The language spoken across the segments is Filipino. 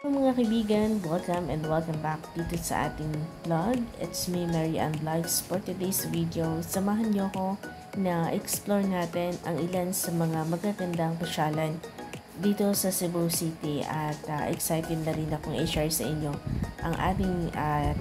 Mga kaibigan, welcome and welcome back dito sa ating vlog. It's me, Mary Ann Vlogs. For today's video, samahan niyo ako na explore natin ang ilan sa mga magagandang pasyalan dito sa Cebu City at excited na rin akong i-share sa inyo ang ating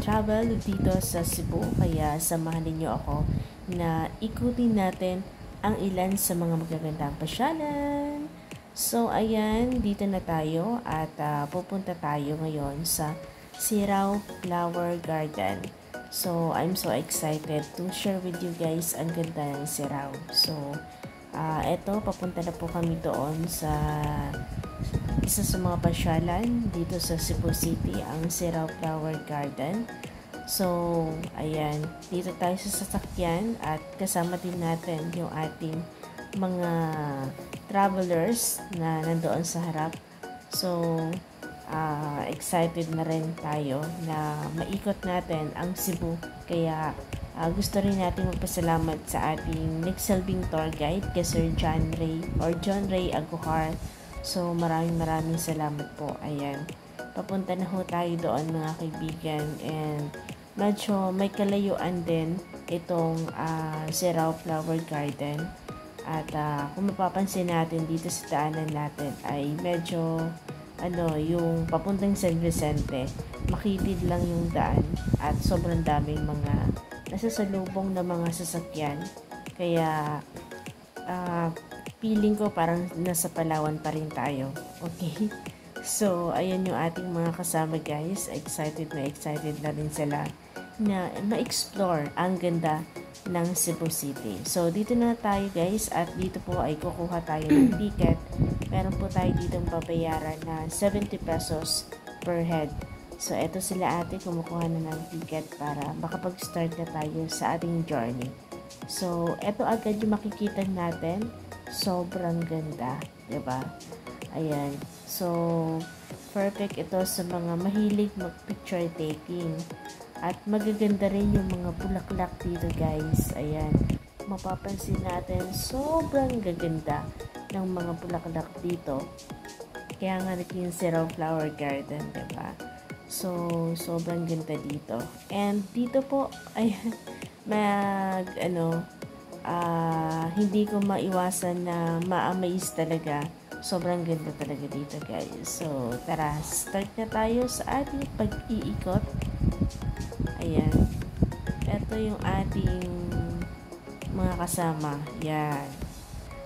travel dito sa Cebu. Kaya samahan niyo ako na ikutin natin ang ilan sa mga magagandang pasyalan. So, ayan, dito na tayo at pupunta tayo ngayon sa Sirao Flower Garden. So, I'm so excited to share with you guys ang ganda ng Sirao. So, eto, papunta na po kami doon sa isa sa mga pasyalan dito sa Cebu City, ang Sirao Flower Garden. So, ayan, dito tayo sa sasakyan at kasama din natin yung ating mga travelers na nandoon sa harap. So, excited na rin tayo na maikot natin ang Cebu. Kaya, gusto rin natin magpasalamat sa ating nagsilbing tour guide kay Sir John Ray Agujar. So, maraming salamat po. Ayan. Papunta na ho tayo doon mga kaibigan. And, medyo may kalayuan din itong Sirao Flower Garden. At kung mapapansin natin dito sa daanan natin ay medyo yung papuntang San Vicente, makitid lang yung daan at sobrang daming mga nasasalubong na mga sasakyan. Kaya feeling ko parang nasa Palawan pa rin tayo. Okay? So, ayan yung ating mga kasama guys. Excited na rin sila na ma-explore ang ganda ng Cebu City. So, dito na tayo guys at dito po ay kukuha tayo ng ticket. Meron po tayo ditong babayaran na 70 pesos per head. So, eto sila ate, kumukuha na ng ticket para makapag-start na tayo sa ating journey. So, eto agad yung makikita natin. Sobrang ganda, diba? Ayan. So, perfect ito sa mga mahilig mag-picture taking. At magaganda rin yung mga bulaklak dito guys. Ayan. Mapapansin natin sobrang gaganda ng mga bulaklak dito. Kaya nga naging Sirao Flower Garden, diba? So, sobrang ganda dito. And dito po, ayan, hindi ko maiwasan na ma-amaze talaga. Sobrang ganda talaga dito guys. So, tara, start na tayo sa ating pag-iikot. Ayan. Ito yung ating mga kasama. Yan.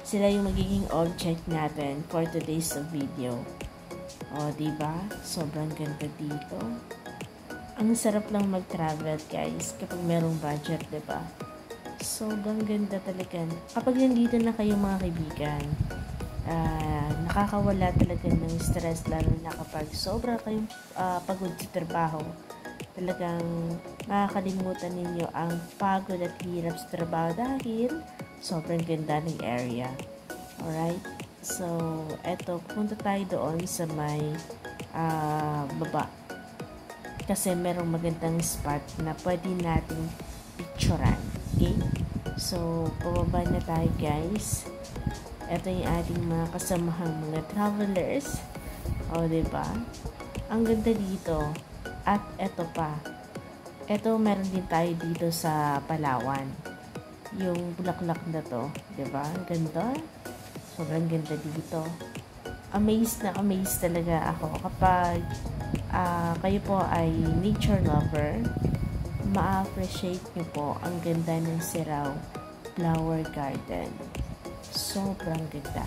Sila yung magiging object natin for today's video. O, diba? Sobrang ganda dito. Ang sarap lang mag-travel, guys, kapag merong budget, diba? Sobrang ganda talaga. Kapag nandito na kayo mga kaibigan, nakakawala talaga ng stress, lalo na kapag sobra kayong pagod sa trabaho. Talagang makakalimutan ninyo ang pagod at hirap sa trabaho dahil sobrang ganda ng area. Alright? So, eto, punta tayo doon sa may baba. Kasi merong magandang spot na pwede nating picturean. Okay? So, pababa na tayo guys. Ito yung ating mga kasamahang mga travelers. O, diba? Ang ganda dito. At eto pa. Eto, meron din tayo dito sa Palawan. Yung bulaklak na to. Diba? Ang ganda. Sobrang ganda dito. Amazed talaga ako kapag kayo po ay nature lover. Ma-appreciate nyo po ang ganda ng Sirao Flower Garden. Sobrang ganda.